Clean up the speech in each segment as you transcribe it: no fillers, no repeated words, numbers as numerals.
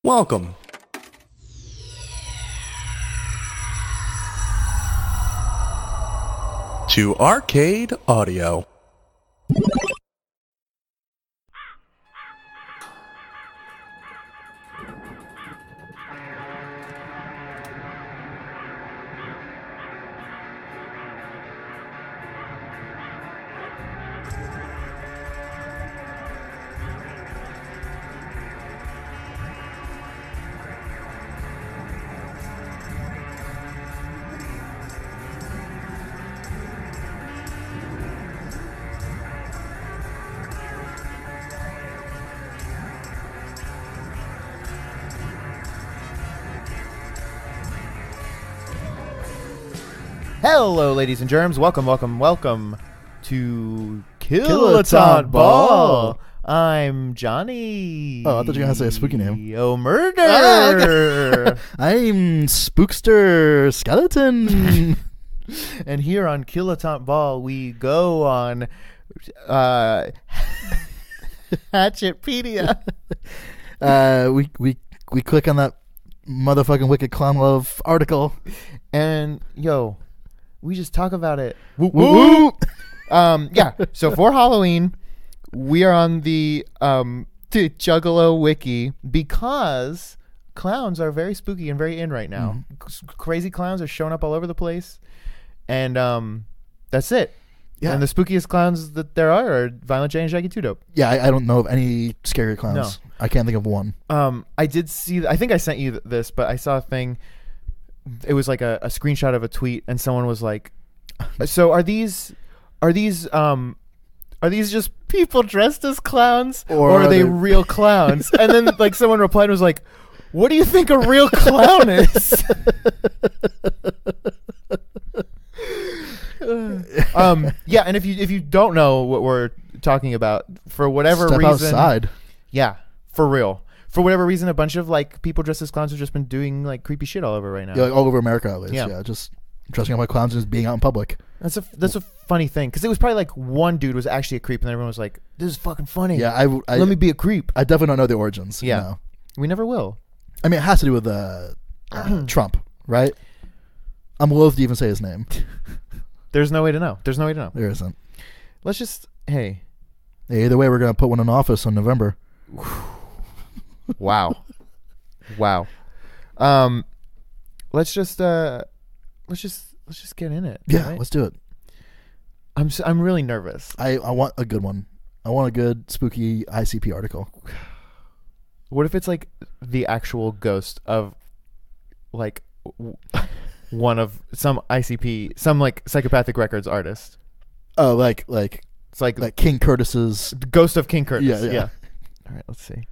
Welcome to Arcade Audio. Hello, ladies and germs. Welcome to Dilettante Ball. I'm Johnny. Oh, I thought you were going to say a spooky name. Oh, murder. I'm Spookster Skeleton. And here on Dilettante Ball, we go on Hatchetpedia. We click on that motherfucking Wicked Clown Love article. And, we just talk about it. Woo woo. Yeah. So for Halloween, we are on the Juggalo wiki because clowns are very spooky and very in right now. Crazy clowns are showing up all over the place, and that's it. Yeah. And the spookiest clowns that there are Violent J and Shaggy 2 Dope. Yeah, I don't know of any scary clowns. No. I can't think of one. I did see. I think I sent you this, but I saw a thing. It was like a screenshot of a tweet, and someone was like, "So are these just people dressed as clowns, or are they real clowns?" And then like someone replied and was like, "What do you think a real clown is?" Yeah, and if you don't know what we're talking about, for whatever Step reason, outside. Yeah, for real. For whatever reason, a bunch of like people dressed as clowns have just been doing like creepy shit all over right now. Yeah, like all over America at least. Yeah. Yeah, just dressing up like clowns and just being out in public. That's a funny thing, because it was probably like one dude was actually a creep, and everyone was like, "This is fucking funny." Yeah, let me be a creep. I definitely don't know the origins. Yeah, No. we never will. I mean, it has to do with Trump, right? I'm loath to even say his name. There's no way to know. There isn't. Let's just hey. Either way, we're gonna put one in office in November. Wow. Let's just get in it. Yeah, right? let's do it. I'm really nervous. I want a good one. I want a good spooky ICP article. What if it's like the actual ghost of like one of some ICP, some like Psychopathic Records artist? Oh, like It's like King Curtis's the ghost of King Curtis. Yeah. All right, let's see.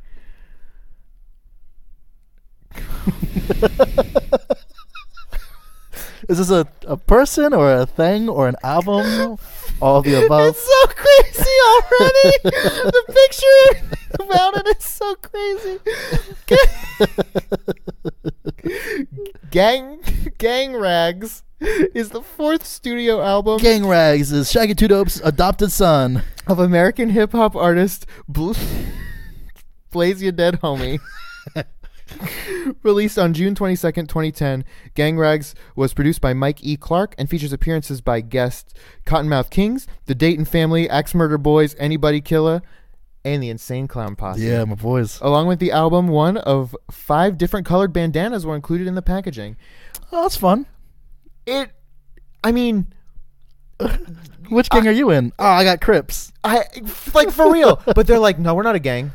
Is this a person or a thing or an album? All of the above. It's so crazy already. The picture about it is so crazy. Gang Rags is the fourth studio album. Gang Rags is Shaggy 2 Dope's adopted son Of American hip hop artist Blaze Ya Dead Homie. Released on June 22nd, 2010, Gang Rags was produced by Mike E. Clark and features appearances by guests Cottonmouth Kings, The Dayton Family, Axe Murder Boys, Anybody Killa, and the Insane Clown Posse. Yeah, my boys. Along with the album, one of 5 different colored bandanas were included in the packaging. Oh, that's fun. Which gang are you in? Oh, I got Crips. Like for real. But they're like, no, we're not a gang.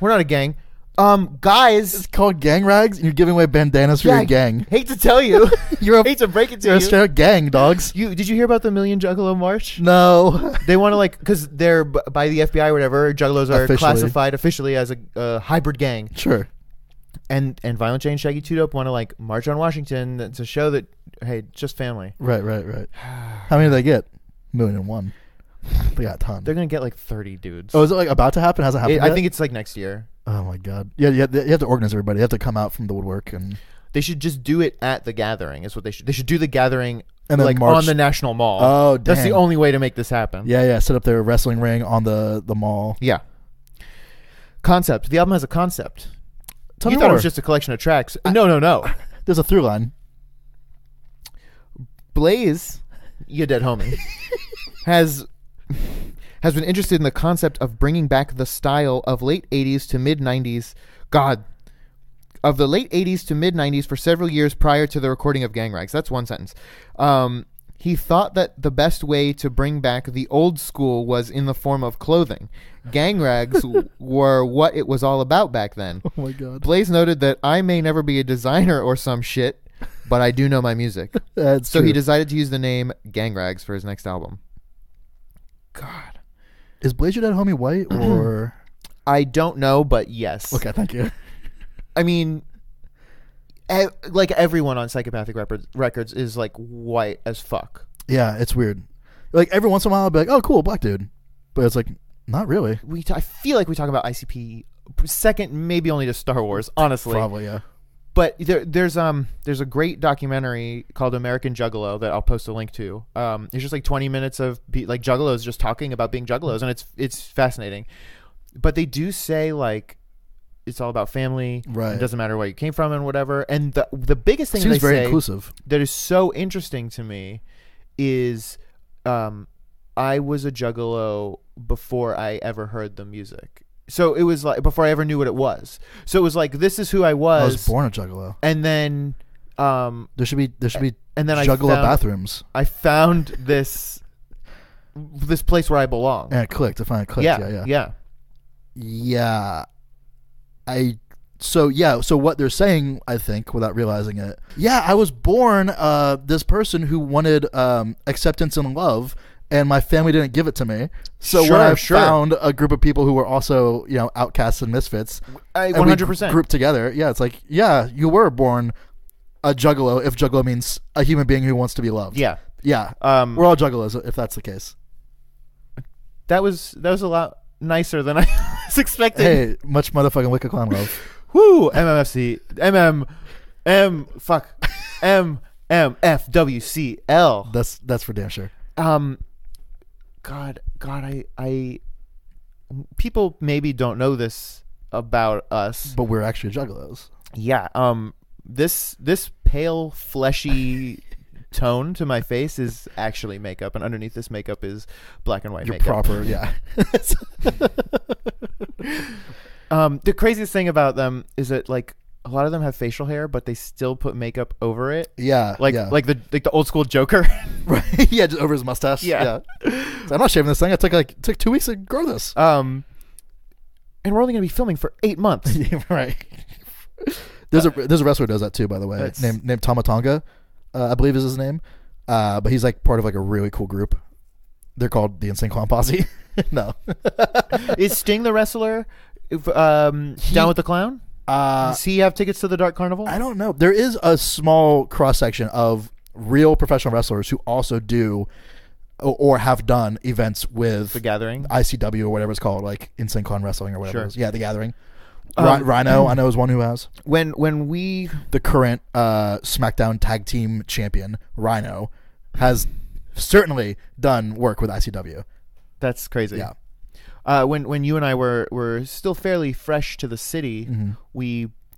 Guys, It's called Gang Rags, and you're giving away bandanas for your gang. Hate to tell you. Hate to break it to You're you. a straight up gang, dogs. Did you hear about the Million Juggalo March? No. They want to because they're by the FBI or whatever. Juggalos are Officially. classified officially as a hybrid gang. Sure. And Violent J and Shaggy 2 Dope want to march on Washington to show that hey, just family. Right. How many do they get? 1,000,001. They got a ton. They're gonna get 30 dudes. Oh, is it about to happen? Hasn't happened I yet? think it's next year. Oh my god. Yeah, you have to organize everybody. You have to come out from the woodwork and They should just do it at the gathering. Is what they should. They should do the gathering and then march on the National Mall. Oh, that's the dang. only way to make this happen. Yeah. Set up their wrestling ring on the mall. Yeah. Concept. The album has a concept. Tell you me thought it more. was just a collection of tracks. No. There's a through line. Blaze, you dead homie, has been interested in the concept of bringing back the style of late 80s to mid 90s. Of the late 80s to mid 90s for several years prior to the recording of Gang Rags. That's one sentence. He thought that the best way to bring back the old school was in the form of clothing. Gang rags were what it was all about back then. Oh my God. Blaze noted that I may never be a designer or some shit, but I do know my music. That's so true. he decided to use the name Gang Rags for his next album. God. Is Blaze Your Dead Homie white or? I don't know, but yes. Okay, thank you. I mean, like everyone on Psychopathic Records is like white as fuck. Yeah, it's weird. Like every once in a while I'll be like, oh cool, black dude. But it's like, not really. I feel like we talk about ICP second, maybe only to Star Wars, honestly. Probably, yeah. But there's a great documentary called American Juggalo that I'll post a link to. It's just like 20 minutes of like Juggalos just talking about being Juggalos, and it's fascinating. But they do say like it's all about family. Right. It doesn't matter where you came from and whatever. And the biggest thing Seems they very say inclusive. that is so interesting to me is I was a Juggalo before I ever heard the music. So it was like before I ever knew what it was. So it was like this is who I was. I was born a Juggalo. And then There should be and then Juggalo bathrooms. I found this place where I belong. And it clicked. I finally clicked. Yeah. So what they're saying, I think, without realizing it. Yeah, I was born this person who wanted acceptance and love, and my family didn't give it to me. So when I found a group of people who were also, outcasts and misfits, 100% grouped together. Yeah, it's like, yeah, you were born a Juggalo if Juggalo means a human being who wants to be loved. Yeah. Yeah. We're all Juggalos if that's the case. That was a lot nicer than I was expecting. Hey, much motherfucking Wicked Clown love. Woo! MMFWCL. That's for damn sure. God, I people maybe don't know this about us, but we're actually Juggalos. Yeah. This pale, fleshy tone to my face is actually makeup, and underneath this makeup is black and white makeup. Proper, yeah. The craziest thing about them is that like a lot of them have facial hair, but they still put makeup over it. Yeah, like the old school Joker. Right? Yeah, just over his mustache. Yeah. So I'm not shaving this thing. I took 2 weeks to grow this. And we're only gonna be filming for 8 months. Right. There's a wrestler who does that too, by the way, named Tamatonga, I believe is his name. But he's like part of like a really cool group. They're called the Insane Clown Posse. No. Is Sting the wrestler down with the clown? Does he have tickets to the Dark Carnival? I don't know. There is a small cross section of real professional wrestlers who also do or have done events with The Gathering, ICW or whatever it's called, like Insane Clown Wrestling or whatever. It is. Yeah, The Gathering. Rhino, I know, is one who has. When we the current SmackDown Tag Team Champion Rhino has certainly done work with ICW. That's crazy. Yeah. When you and I were still fairly fresh to the city, mm-hmm.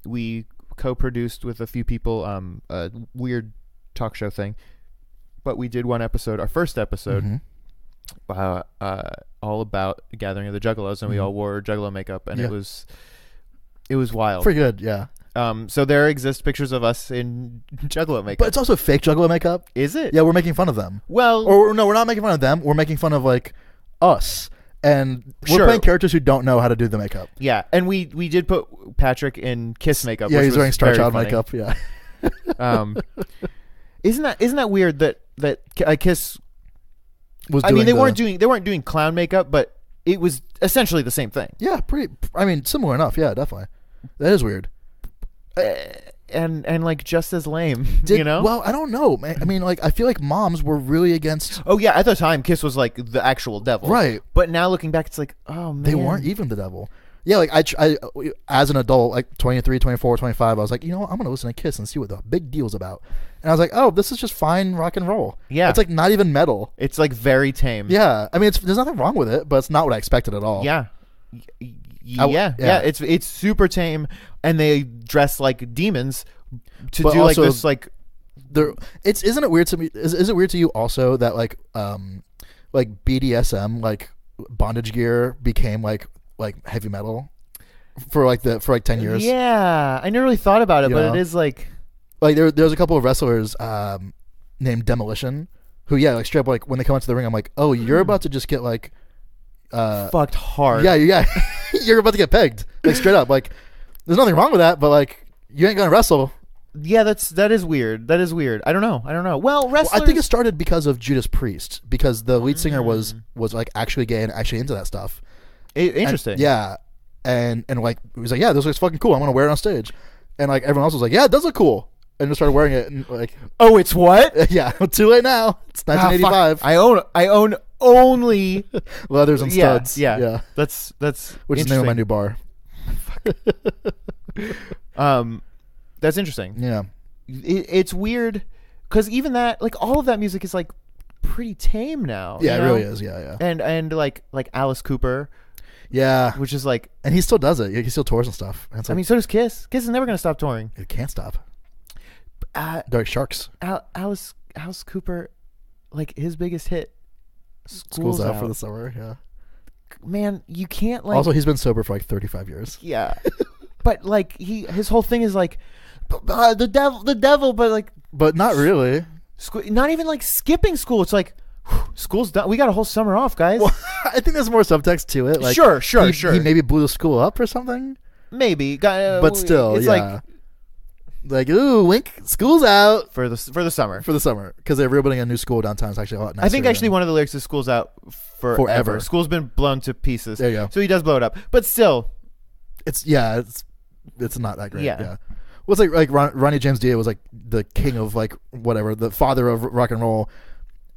we co-produced with a few people a weird talk show thing, but we did one episode, our first episode, mm-hmm. All about the Gathering of the Juggalos, and mm-hmm. we all wore Juggalo makeup, and it was wild. Pretty good, yeah. So there exist pictures of us in Juggalo makeup, but it's also fake Juggalo makeup. Is it? Yeah, we're making fun of them. Well, or no, we're not making fun of them. We're making fun of like us. And we're playing characters who don't know how to do the makeup. Yeah, and we did put Patrick in Kiss makeup. Yeah, which he's wearing Star Child funny. makeup. Yeah. Isn't that weird that Kiss was? I mean, they weren't doing clown makeup, but it was essentially the same thing. Yeah, pretty. I mean, similar enough. Yeah, definitely. That is weird. And like just as lame, Well, I don't know, man. I mean, like I feel like moms were really against. Oh yeah, at the time, Kiss was like the actual devil, right? But now looking back, it's like, oh man, they weren't even the devil. Yeah, like I as an adult, like 23, 24, 25, I was like, I'm going to listen to Kiss and see what the big deal's about. And I was like, oh, this is just fine rock and roll. Yeah, it's like not even metal. It's like very tame. Yeah, I mean, there's nothing wrong with it, but it's not what I expected at all. Yeah. Yeah, it's super tame, and they dress like demons to But do like also, this like. Isn't it weird to me? Is it weird to you also that like BDSM like bondage gear became like heavy metal for 10 years? Yeah, I never really thought about it, You but know? it is like there's a couple of wrestlers named Demolition who like straight up like when they come into the ring, I'm like, oh, you're about to just get like fucked hard. Yeah, you're about to get pegged like straight up. Like there's nothing wrong with that, but like you ain't gonna wrestle. Yeah, that is weird. That is weird. I don't know. Well, wrestlers. I think it started because of Judas Priest, because the lead singer was like actually gay and actually into that stuff. Interesting. And like he was like, yeah, this looks fucking cool. I'm gonna wear it on stage, and like everyone else was like, yeah, it does look cool, and just started wearing it. And like, oh, it's what? Yeah, too late now. It's 1985. I own only leathers and studs. Yeah. That's which is the name of my new bar. That's interesting. Yeah, it's weird because even that, like, all of that music is like pretty tame now. Yeah, you it know? really is. Yeah. And like Alice Cooper. Yeah, which is like, and he still does it. He still tours and stuff. And I mean, so does Kiss. Kiss is never gonna stop touring. It can't stop. Dark Sharks. Alice Cooper, like his biggest hit, School's Out for the summer. Yeah, man, you can't like. Also, he's been sober for like 35 years. Yeah, but like his whole thing is like the devil, but not really. Not even like skipping school. It's like, school's done. We got a whole summer off, guys. Well, I think there's more subtext to it. Like, sure. He maybe blew the school up or something. Maybe, but still, it's like ooh, wink. School's out for the summer. Because they're rebuilding a new school downtown. It's actually a lot nicer. I think actually one of the lyrics is "School's out forever." School's been blown to pieces. There you go. So he does blow it up, but still, it's not that great. Yeah. Well, it's like Ronnie James Dio was like the king of like whatever, the father of rock and roll.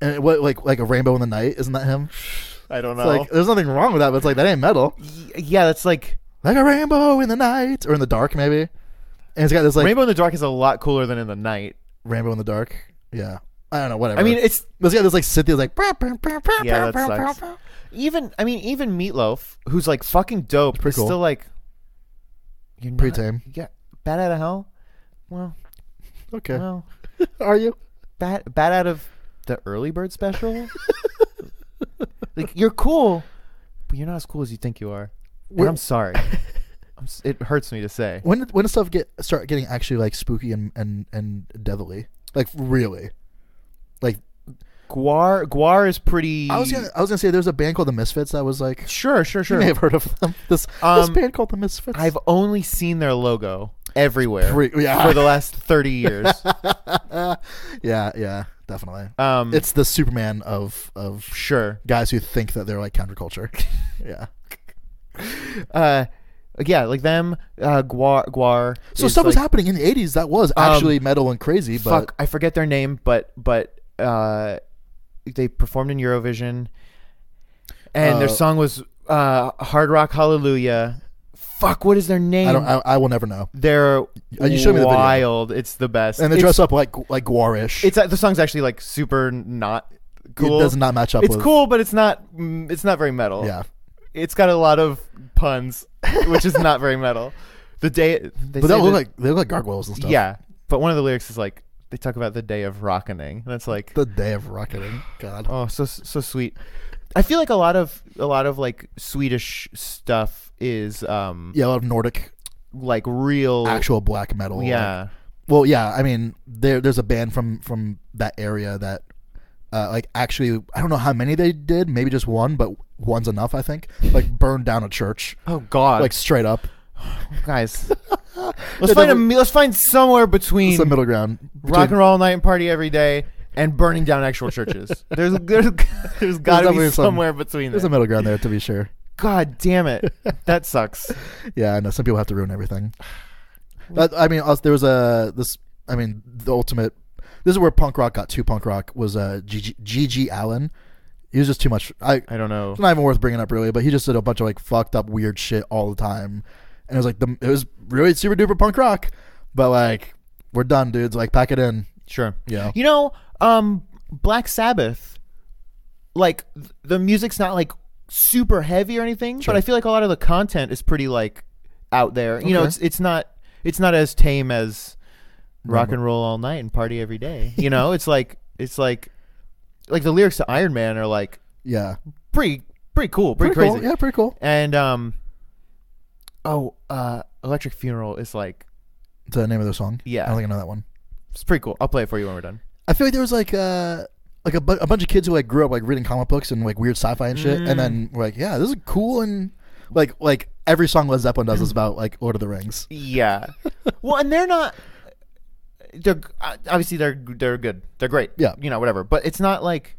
And what like a Rainbow in the Night, isn't that him? I don't know. It's like there's nothing wrong with that, but it's like that ain't metal. Yeah, that's like a rainbow in the night or in the dark maybe. And it's got this like Rainbow in the Dark is a lot cooler than in the night. Rainbow in the Dark, yeah. I don't know, whatever. I mean, it's got this like Cynthia like yeah, that sucks. Even Meatloaf, who's like fucking dope, is cool. still like you're pretty tame. Yeah, Bat Out of Hell. Well, okay. Well, are you Bat Out of the Early Bird Special? Like, you're cool, but you're not as cool as you think you are. And I'm sorry. It hurts me to say. When does stuff start getting actually like spooky and devilly? Like really? Like Gwar is pretty. I was gonna say there's a band called the Misfits that was like sure. You may have heard of them. This band called the Misfits. I've only seen their logo everywhere for the last 30 years. yeah, definitely. It's the Superman of sure guys who think that they're like counterculture. Yeah. Yeah, like them, Gwar. So stuff was happening in the 80s that was actually metal and crazy. But I forget their name, but they performed in Eurovision, and their song was Hard Rock Hallelujah. Fuck, what is their name? I will never know. They're you showed me the wild. Video. It's the best, and they dress up like Gwarish. It's the song's actually like super not cool. It does not match up. It's cool, but it's not very metal. Yeah. It's got a lot of puns, which is not very metal. But they look like gargoyles and stuff. Yeah, but one of the lyrics is like they talk about the day of rockening, and that's like the day of rocketing. God, oh, so sweet. I feel like a lot of like Swedish stuff is a lot of Nordic, like real actual black metal. Yeah. Well, yeah. I mean, there's a band from that area that. Like actually, I don't know how many they did. Maybe just one, but one's enough. I think. Like burned down a church. Oh God! Like straight up, guys. Let's find somewhere between some middle ground. Rock and roll all night and party every day and burning down actual churches. There's got to be somewhere between. There's a middle ground there, to be sure. God damn it, that sucks. Yeah, I know. Some people have to ruin everything. I mean, there was the ultimate. This is where punk rock got too punk rock. Was G.G. Allen. He was just too much. I don't know. It's not even worth bringing up really, but he just did a bunch of like fucked up weird shit all the time, and it was like it was really super duper punk rock. But like, we're done, dudes. Like, pack it in. Sure. Yeah. You know, Black Sabbath. Like the music's not like super heavy or anything, but I feel like a lot of the content is pretty like out there. You know, it's not. it's not as tame as rock and roll all night and party every day. You know, it's like the lyrics to Iron Man are like pretty cool, pretty crazy. Cool. Yeah, pretty cool. And Electric Funeral is like the name of the song. Yeah, I don't think I know that one. It's pretty cool. I'll play it for you when we're done. I feel like there was like a bunch of kids who like grew up like reading comic books and like weird sci-fi and shit, and then were like, yeah, this is cool, and like every song Led Zeppelin does is about like Lord of the Rings. Yeah. Well, and they're not. They're obviously they're good. They're great. Yeah. You know, whatever. But it's not like.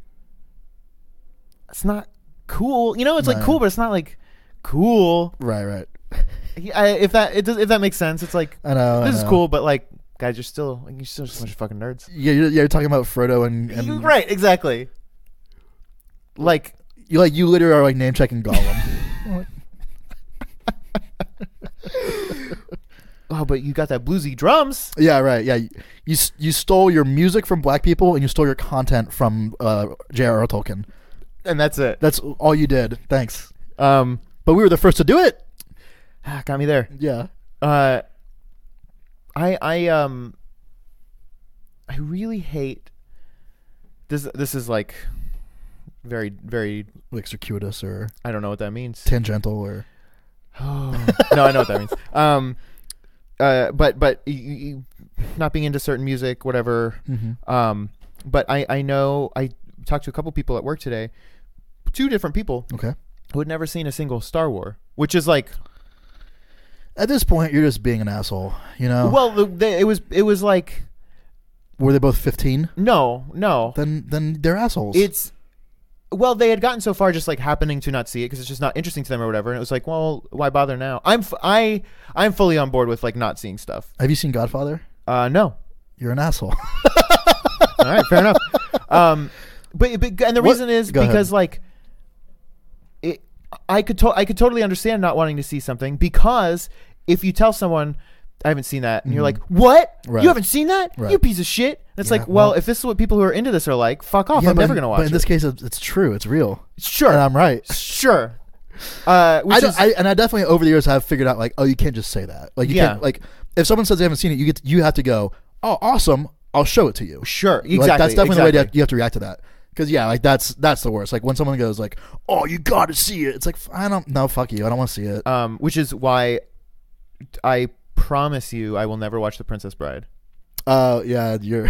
It's not cool. You know, it's like cool, but it's not like cool. Right. If that makes sense, it's like I know this is cool, but like guys, you're still just a bunch of fucking nerds. Yeah, you're talking about Frodo and right, exactly. Like you literally are like name checking Gollum. Oh, but you got that bluesy drums. Yeah, right. Yeah, you stole your music from black people and you stole your content from J.R.R. Tolkien, and that's it. That's all you did. Thanks. But we were the first to do it. Got me there. Yeah. I really hate this. This is like very, very like circuitous, or I don't know what that means. Tangential, or no, I know what that means. But not being into certain music, whatever. Mm-hmm. But I know I talked to a couple people at work today, 2 different people, okay, who had never seen a single Star Wars, which is like. At this point, you're just being an asshole, you know. Well, it was like. Were they both 15? No. Then they're assholes. Well, they had gotten so far just like happening to not see it because it's just not interesting to them or whatever, and it was like, well, why bother now? I'm fully on board with like not seeing stuff. Have you seen Godfather? No. You're an asshole. All right, fair enough. But and the reason is because like. I could totally understand not wanting to see something, because if you tell someone I haven't seen that and you're like, what? Right. You haven't seen that? Right. You piece of shit. And it's like, well, if this is what people who are into this are like, fuck off. I'm never going to watch it. But in this case, it's true. It's real. Sure. And I'm right. Sure. I definitely over the years have figured out like, oh, you can't just say that. Like you can't, like if someone says they haven't seen it, you have to go, oh, awesome. I'll show it to you. Sure. Exactly. Like, that's definitely the way you have to react to that. Because like that's the worst. Like when someone goes like, "Oh, you got to see it," it's like, no, fuck you, I don't want to see it. Which is why I promise you, I will never watch The Princess Bride. Yeah, you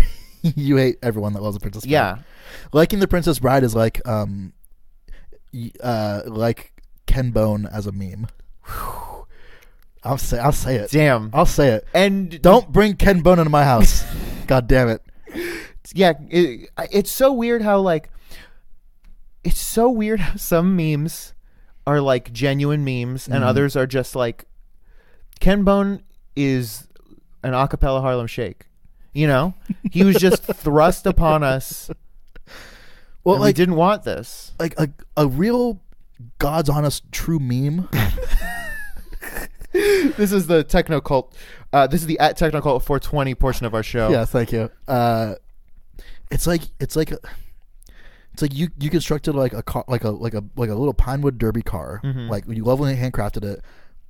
hate everyone that loves The Princess Bride. Yeah, liking The Princess Bride is like Ken Bone as a meme. I'll say it. Damn, I'll say it. And don't bring Ken Bone into my house. God damn it. Yeah, it's so weird how some memes are like genuine memes and others are just like Ken Bone is an a cappella Harlem Shake. You know, he was just thrust upon us. Well, like, we didn't want this. Like a real God's honest true meme. This is the Techno Cult. This is the at Techno Cult 420 portion of our show. Yeah, thank you. It's like you constructed like a little Pinewood Derby car. Mm-hmm. Like you lovingly handcrafted it,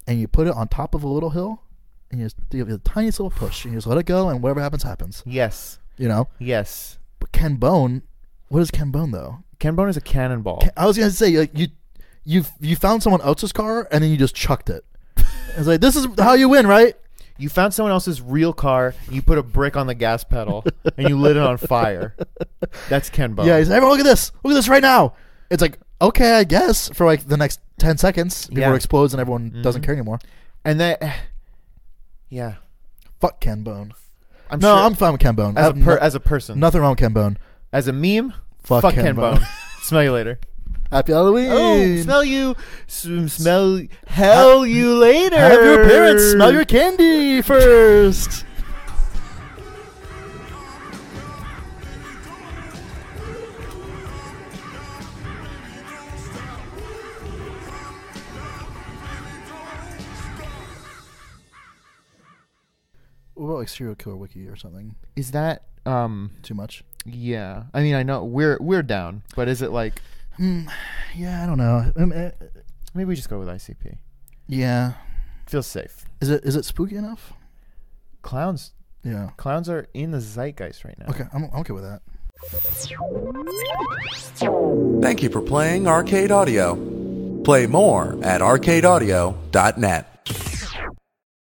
and you put it on top of a little hill, and you just give it the tiniest little push, and you just let it go, and whatever happens happens. Yes. You know. Yes. But Ken Bone, what is Ken Bone though? Ken Bone is a cannonball. I was gonna say like you found someone else's car and then you just chucked it. It's like, this is how you win, right? You found someone else's real car, you put a brick on the gas pedal, and you lit it on fire. That's Ken Bone. Yeah, he's like, everyone, look at this. Look at this right now. It's like, okay, I guess, for like the next 10 seconds before it explodes and everyone doesn't care anymore. And that, yeah. Fuck Ken Bone. I'm fine with Ken Bone. As a person. Nothing wrong with Ken Bone. As a meme, fuck Ken Bone. Smell you later. Happy Halloween. Oh, smell you later. Have your parents smell your candy first. What about like Serial Killer Wiki or something? Is that too much? Yeah. I mean, I know we're down, but is it like yeah, I don't know. Maybe we just go with ICP. Yeah. Feels safe. Is it spooky enough? clowns. Yeah. Clowns are in the zeitgeist right now. Okay, I'm okay with that. Thank you for playing Arcade Audio. Play more at arcadeaudio.net.